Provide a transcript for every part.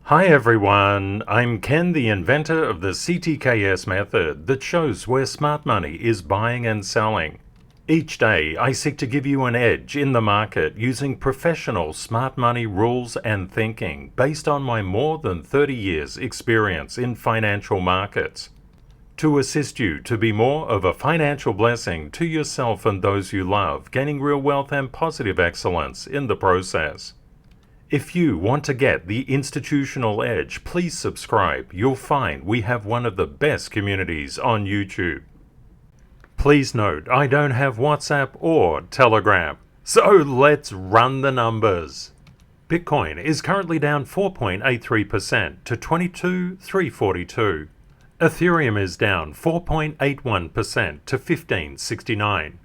Hi everyone, I'm Ken, the inventor of the CTKS method that shows where smart money is buying and selling. Each day I seek to give you an edge in the market using professional smart money rules and thinking based on my more than 30 years experience in financial markets, to assist you to be more of a financial blessing to yourself and those you love, gaining real wealth and positive excellence in the process. If you want to get the institutional edge, please subscribe. You'll find we have one of the best communities on YouTube. Please note, I don't have WhatsApp or Telegram. So let's run the numbers. Bitcoin is currently down 4.83% to 22,342. Ethereum is down 4.81% to 1569.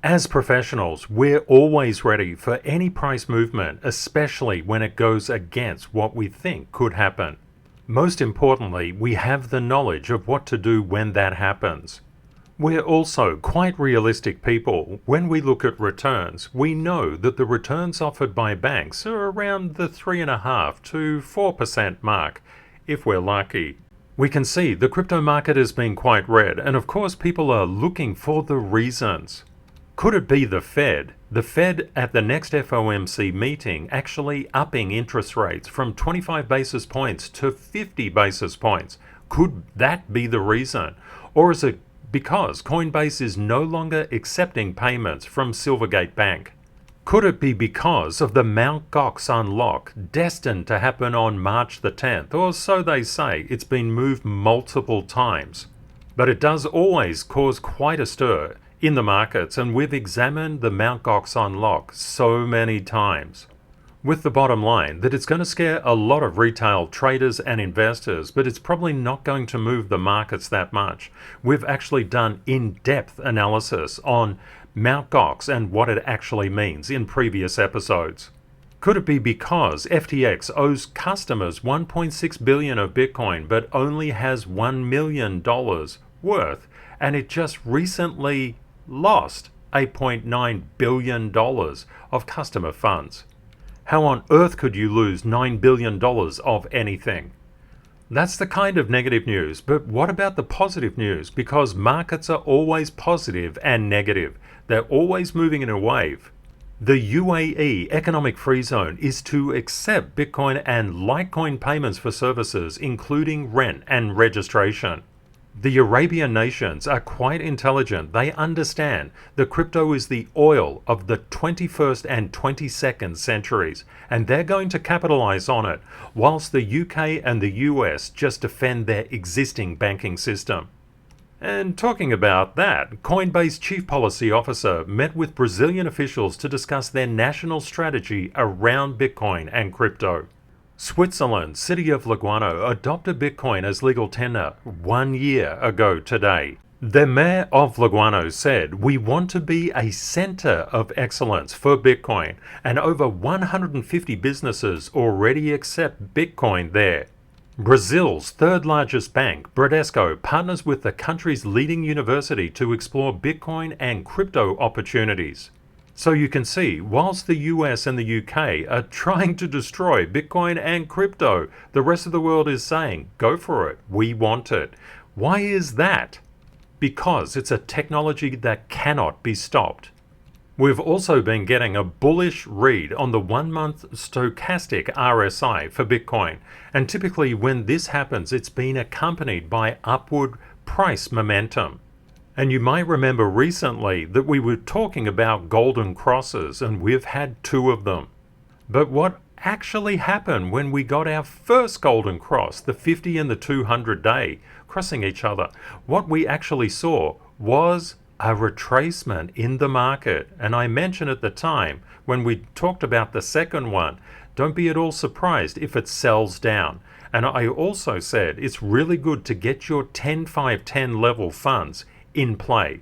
As professionals, we're always ready for any price movement, especially when it goes against what we think could happen. Most importantly, we have the knowledge of what to do when that happens. We're also quite realistic people. When we look at returns, we know that the returns offered by banks are around the 3.5% to 4% mark, if we're lucky. We can see the crypto market has been quite red, and of course people are looking for the reasons. Could it be the Fed? The Fed at the next FOMC meeting actually upping interest rates from 25 basis points to 50 basis points. Could that be the reason? Or is it because Coinbase is no longer accepting payments from Silvergate Bank? Could it be because of the Mt. Gox unlock destined to happen on March the 10th? Or so they say. It's been moved multiple times. But it does always cause quite a stir in the markets, and we've examined the Mt. Gox unlock so many times, with the bottom line that it's going to scare a lot of retail traders and investors, but it's probably not going to move the markets that much. We've actually done in-depth analysis on Mt. Gox and what it actually means in previous episodes. Could it be because FTX owes customers $1.6 billion of Bitcoin but only has $1 million worth, and it just recently lost $8.9 billion of customer funds? How on earth could you lose $9 billion of anything? That's the kind of negative news, but what about the positive news? Because markets are always positive and negative. They're always moving in a wave. The UAE Economic Free Zone is to accept Bitcoin and Litecoin payments for services, including rent and registration. The Arabian nations are quite intelligent. They understand that crypto is the oil of the 21st and 22nd centuries, and they're going to capitalize on it, whilst the UK and the US just defend their existing banking system. And talking about that, Coinbase Chief Policy Officer met with Brazilian officials to discuss their national strategy around Bitcoin and crypto. Switzerland, city of Lugano, adopted Bitcoin as legal tender 1 year ago today. The mayor of Lugano said, "We want to be a center of excellence for Bitcoin," and over 150 businesses already accept Bitcoin there. Brazil's third largest bank, Bradesco, partners with the country's leading university to explore Bitcoin and crypto opportunities. So you can see, whilst the US and the UK are trying to destroy Bitcoin and crypto, the rest of the world is saying, go for it, we want it. Why is that? Because it's a technology that cannot be stopped. We've also been getting a bullish read on the 1-month stochastic RSI for Bitcoin, and typically when this happens, it's been accompanied by upward price momentum. And you might remember recently that we were talking about golden crosses, and we've had 2 of them. But what actually happened when we got our first golden cross, the 50 and the 200 day, crossing each other? What we actually saw was a retracement in the market. And I mentioned at the time, when we talked about the second one, don't be at all surprised if it sells down. And I also said it's really good to get your 10-5-10 level funds in play.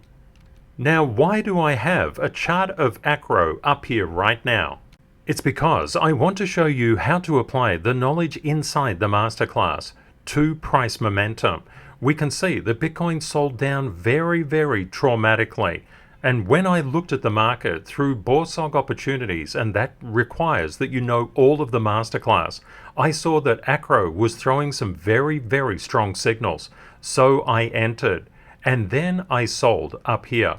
Now, why do I have a chart of Acro up here right now? It's because I want to show you how to apply the knowledge inside the masterclass to price momentum. We can see that Bitcoin sold down very, very traumatically, And when I looked at the market through BORSOG opportunities, and that requires that you know all of the masterclass, I saw that Acro was throwing some very, very strong signals. So I entered, and then I sold up here.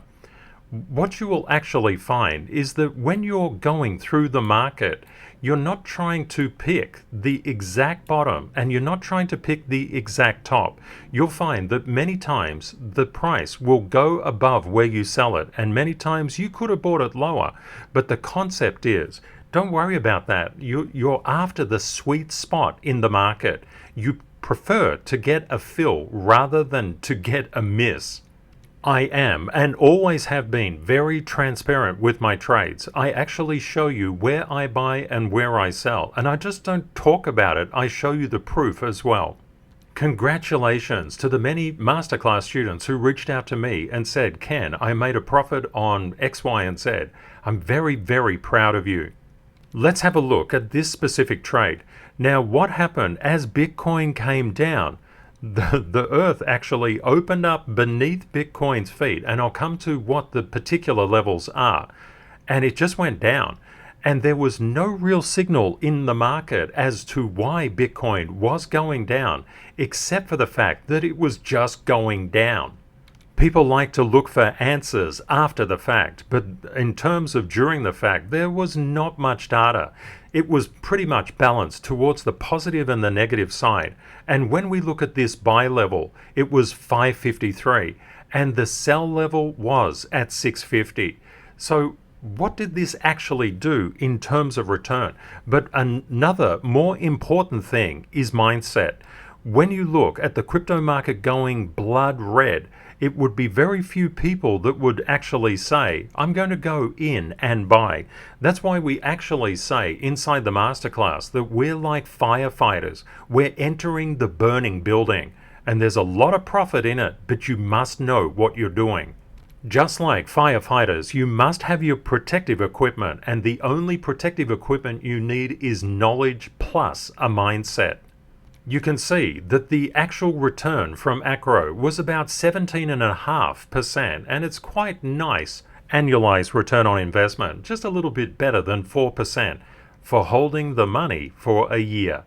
What you will actually find is that when you're going through the market, you're not trying to pick the exact bottom and you're not trying to pick the exact top. You'll find that many times the price will go above where you sell it, and many times you could have bought it lower. But the concept is, don't worry about that. You're after the sweet spot in the market. You prefer to get a fill rather than to get a miss. I am, and always have been, very transparent with my trades. I actually show you where I buy and where I sell, and I just don't talk about it, I show you the proof as well. Congratulations to the many masterclass students who reached out to me and said, Ken, I made a profit on X, Y, and Z. I'm very, very proud of you. Let's have a look at this specific trade. Now, what happened as Bitcoin came down? The earth actually opened up beneath Bitcoin's feet, and I'll come to what the particular levels are, and it just went down, and there was no real signal in the market as to why Bitcoin was going down, except for the fact that it was just going down. People like to look for answers after the fact, but in terms of during the fact, there was not much data. It was pretty much balanced towards the positive and the negative side. And when we look at this buy level, it was 553, and the sell level was at 650. So what did this actually do in terms of return? But another more important thing is mindset. When you look at the crypto market going blood red, it would be very few people that would actually say, I'm going to go in and buy. That's why we actually say inside the masterclass that we're like firefighters. We're entering the burning building, and there's a lot of profit in it, but you must know what you're doing. Just like firefighters, you must have your protective equipment, and the only protective equipment you need is knowledge plus a mindset. You can see that the actual return from Acro was about 17.5%, and it's quite nice annualized return on investment, just a little bit better than 4% for holding the money for a year.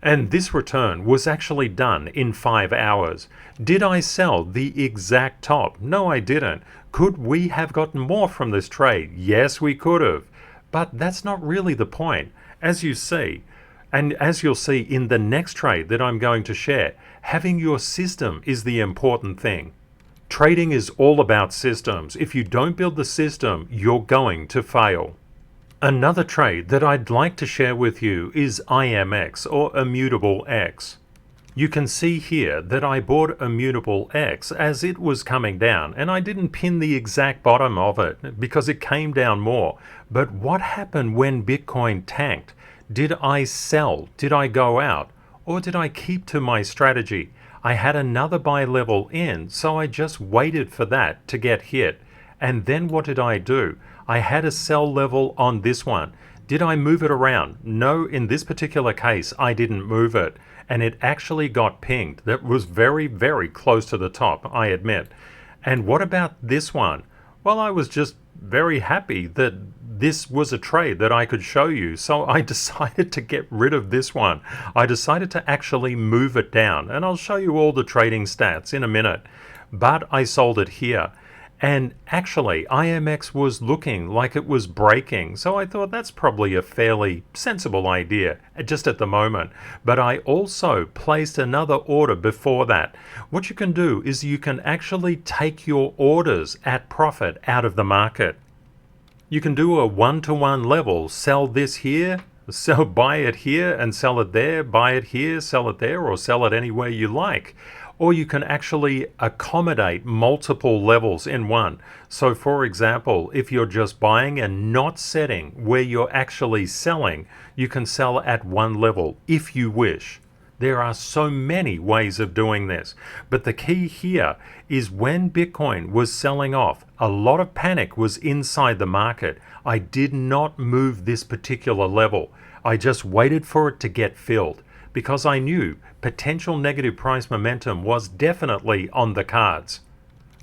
And this return was actually done in 5 hours. Did I sell the exact top? No, I didn't. Could we have gotten more from this trade? Yes, we could have. But that's not really the point. As you see, and as you'll see in the next trade that I'm going to share, having your system is the important thing. Trading is all about systems. If you don't build the system, you're going to fail. Another trade that I'd like to share with you is IMX, or Immutable X. You can see here that I bought Immutable X as it was coming down, and I didn't pin the exact bottom of it because it came down more. But what happened when Bitcoin tanked? Did I sell? Did I go out? Or did I keep to my strategy? I had another buy level in, so I just waited for that to get hit. And then what did I do? I had a sell level on this one. Did I move it around? No, in this particular case, I didn't move it. And it actually got pinged. That was very, very close to the top, I admit. And what about this one? Well, I was just very happy that this was a trade that I could show you, so I decided to get rid of this one. I decided to actually move it down, and I'll show you all the trading stats in a minute. But I sold it here, and actually IMX was looking like it was breaking, so I thought that's probably a fairly sensible idea just at the moment. But I also placed another order before that. What you can do is you can actually take your orders at profit out of the market. You can do a one-to-one level, sell this here, buy it here and sell it there, buy it here, sell it there, or sell it anywhere you like. Or you can actually accommodate multiple levels in one. So for example, if you're just buying and not setting where you're actually selling, you can sell at one level if you wish. There are so many ways of doing this, but the key here is when Bitcoin was selling off, a lot of panic was inside the market. I did not move this particular level. I just waited for it to get filled because I knew potential negative price momentum was definitely on the cards.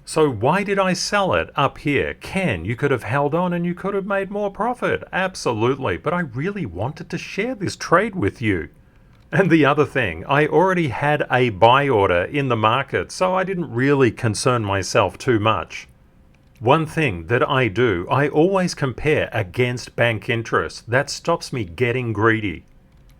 So why did I sell it up here? Ken, you could have held on and you could have made more profit. Absolutely, but I really wanted to share this trade with you. And the other thing, I already had a buy order in the market, so I didn't really concern myself too much. One thing that I do, I always compare against bank interest. That stops me getting greedy.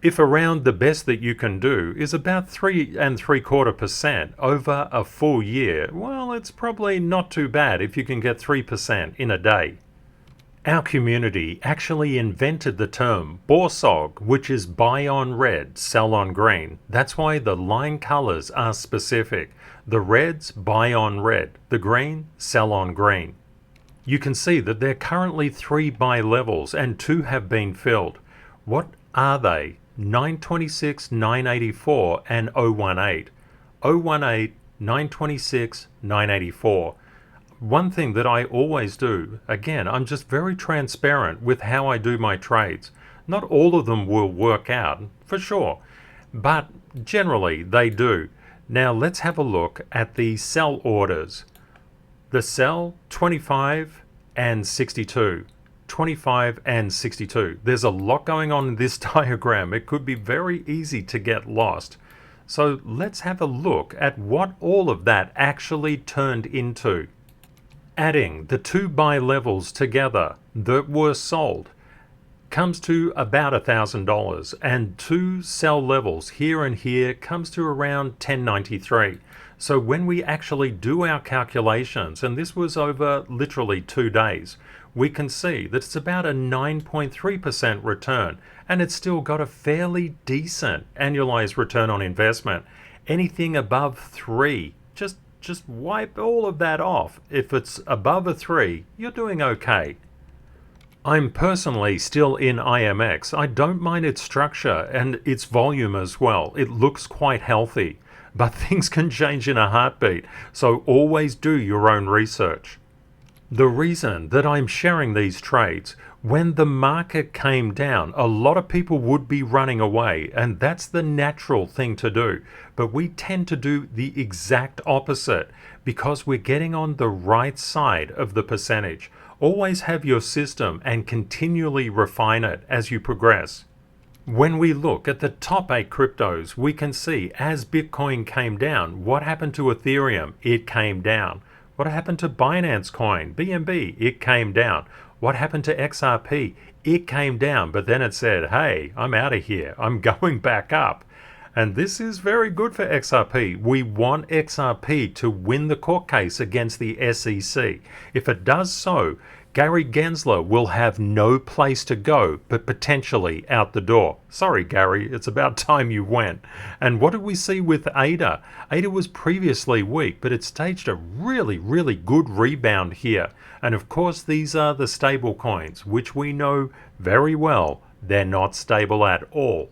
If around the best that you can do is about 3.75% over a full year, well, it's probably not too bad if you can get 3% in a day. Our community actually invented the term BORSOG, which is buy on red, sell on green. That's why the line colors are specific. The reds, buy on red. The green, sell on green. You can see that there are currently 3 buy levels and 2 have been filled. What are they? 926, 984 and 018. 018, 926, 984. One thing that I always do, again, I'm just very transparent with how I do my trades. Not all of them will work out, for sure, but generally they do. Now let's have a look at the sell orders. The sell 25 and 62. 25 and 62. There's a lot going on in this diagram. It could be very easy to get lost. So let's have a look at what all of that actually turned into. Adding the 2 buy levels together that were sold comes to about $1,000, and 2 sell levels here and here comes to around 1093. So when we actually do our calculations, and this was over literally 2 days, we can see that it's about a 9.3% return, and it's still got a fairly decent annualized return on investment. Anything above 3, just wipe all of that off. If it's above a 3, you're doing okay. I'm personally still in IMX. I don't mind its structure and its volume as well. It looks quite healthy, but things can change in a heartbeat, so always do your own research. The reason that I'm sharing these trades, when the market came down, a lot of people would be running away, and that's the natural thing to do. But we tend to do the exact opposite because we're getting on the right side of the percentage. Always have your system and continually refine it as you progress. When we look at the top 8 cryptos, we can see as Bitcoin came down, what happened to Ethereum? It came down. What happened to Binance Coin? BNB? It came down. What happened to XRP? It came down, but then it said, hey, I'm out of here. I'm going back up. And this is very good for XRP. We want XRP to win the court case against the SEC. If it does so, Gary Gensler will have no place to go but potentially out the door. Sorry, Gary, it's about time you went. And what did we see with ADA? ADA was previously weak, but it staged a really good rebound here. And of course, these are the stable coins, which we know very well they're not stable at all.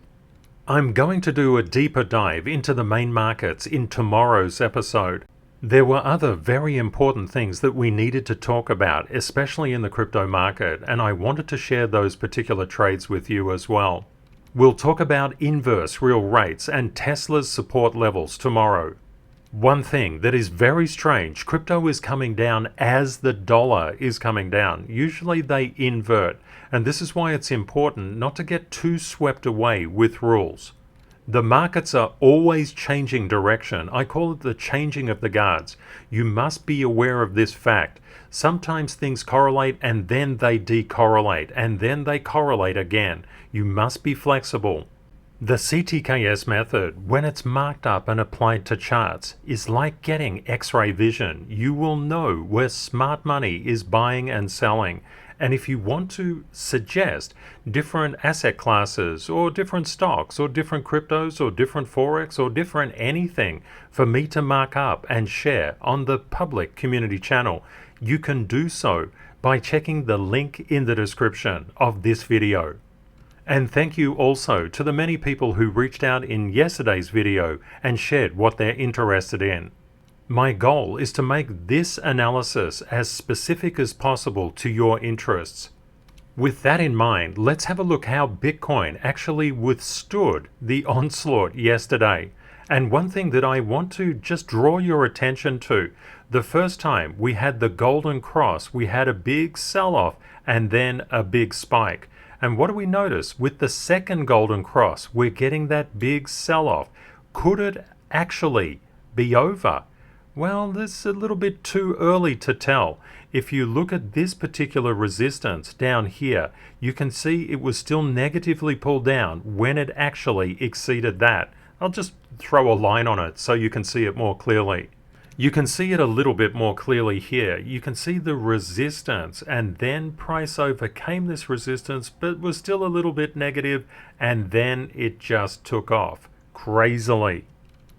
I'm going to do a deeper dive into the main markets in tomorrow's episode. There were other very important things that we needed to talk about, especially in the crypto market, and I wanted to share those particular trades with you as well. We'll talk about inverse real rates and Tesla's support levels tomorrow. One thing that is very strange, crypto is coming down as the dollar is coming down. Usually they invert, and this is why it's important not to get too swept away with rules. The markets are always changing direction. I call it the changing of the guards. You must be aware of this fact. Sometimes things correlate and then they decorrelate and then they correlate again. You must be flexible. The CTKS method, when it's marked up and applied to charts, is like getting X-ray vision. You will know where smart money is buying and selling. And if you want to suggest different asset classes or different stocks or different cryptos or different forex or different anything for me to mark up and share on the public community channel, you can do so by checking the link in the description of this video. And thank you also to the many people who reached out in yesterday's video and shared what they're interested in. My goal is to make this analysis as specific as possible to your interests. With that in mind, let's have a look how Bitcoin actually withstood the onslaught yesterday. And one thing that I want to just draw your attention to, the first time we had the golden cross, we had a big sell-off and then a big spike. And what do we notice? With the second golden cross, we're getting that big sell-off. Could it actually be over? Well, this is a little bit too early to tell. If you look at this particular resistance down here, you can see it was still negatively pulled down when it actually exceeded that. I'll just throw a line on it so you can see it more clearly. You can see it a little bit more clearly here. You can see the resistance, and then price overcame this resistance but was still a little bit negative, and then it just took off crazily.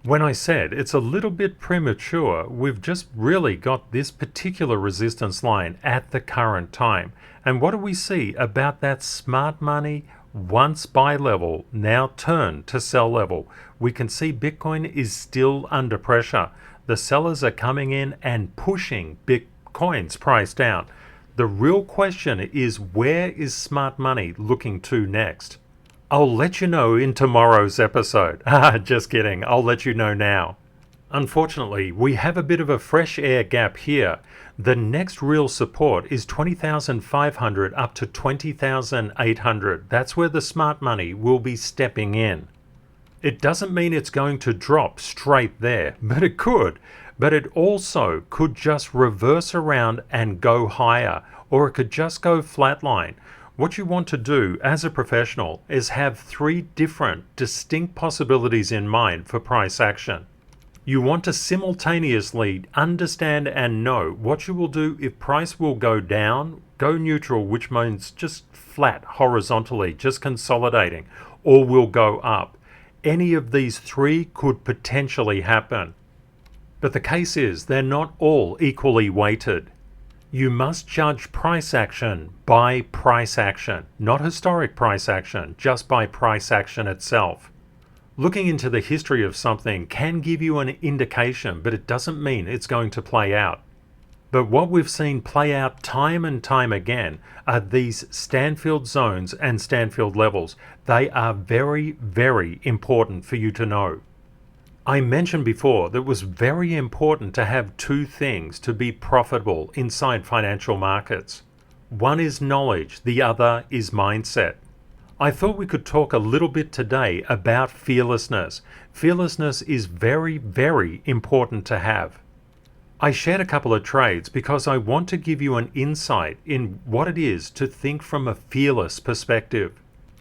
When I said it's a little bit premature, we've just really got this particular resistance line at the current time. And what do we see about that smart money once buy level now turned to sell level? We can see Bitcoin is still under pressure. The sellers are coming in and pushing Bitcoin's price down. The real question is, where is smart money looking to next? I'll let you know in tomorrow's episode. Just kidding, I'll let you know now. Unfortunately, we have a bit of a fresh air gap here. The next real support is 20,500 up to 20,800. That's where the smart money will be stepping in. It doesn't mean it's going to drop straight there, but it could. But it also could just reverse around and go higher, or it could just go flatline. What you want to do as a professional is have 3 different distinct possibilities in mind for price action. You want to simultaneously understand and know what you will do if price will go down, go neutral, which means just flat horizontally, just consolidating, or will go up. Any of these 3 could potentially happen. But the case is they're not all equally weighted. You must judge price action by price action, not historic price action, just by price action itself. Looking into the history of something can give you an indication, but it doesn't mean it's going to play out. But what we've seen play out time and time again are these Stanfield zones and Stanfield levels. They are very, very important for you to know. I mentioned before that it was very important to have 2 things to be profitable inside financial markets. One is knowledge, the other is mindset. I thought we could talk a little bit today about fearlessness. Fearlessness is very, very important to have. I shared a couple of trades because I want to give you an insight in what it is to think from a fearless perspective.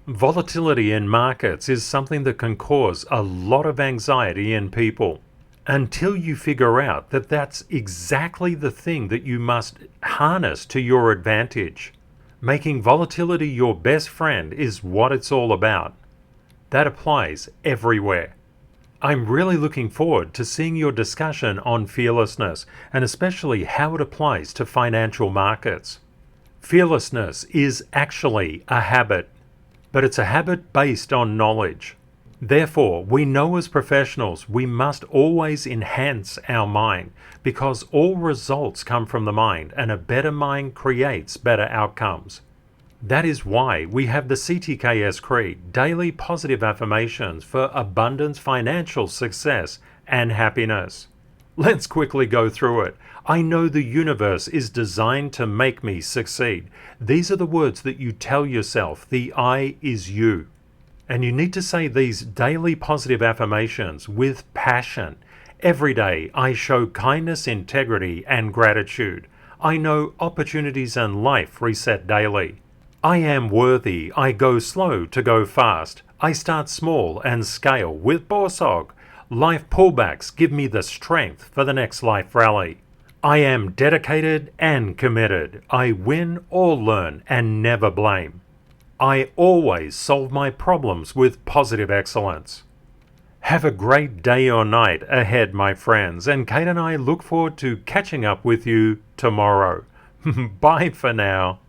Volatility in markets is something that can cause a lot of anxiety in people until you figure out that that's exactly the thing that you must harness to your advantage. Making volatility your best friend is what it's all about. That applies everywhere. I'm really looking forward to seeing your discussion on fearlessness and especially how it applies to financial markets. Fearlessness is actually a habit. But it's a habit based on knowledge. Therefore, we know as professionals we must always enhance our mind because all results come from the mind and a better mind creates better outcomes. That is why we have the CTKS Creed, daily positive affirmations for abundance, financial success, and happiness. Let's quickly go through it. I know the universe is designed to make me succeed. These are the words that you tell yourself. The I is you. And you need to say these daily positive affirmations with passion. Every day I show kindness, integrity, and gratitude. I know opportunities and life reset daily. I am worthy. I go slow to go fast. I start small and scale with BORSOG. Life pullbacks give me the strength for the next life rally. I am dedicated and committed. I win or learn and never blame. I always solve my problems with positive excellence. Have a great day or night ahead, my friends, and Kate and I look forward to catching up with you tomorrow. Bye for now.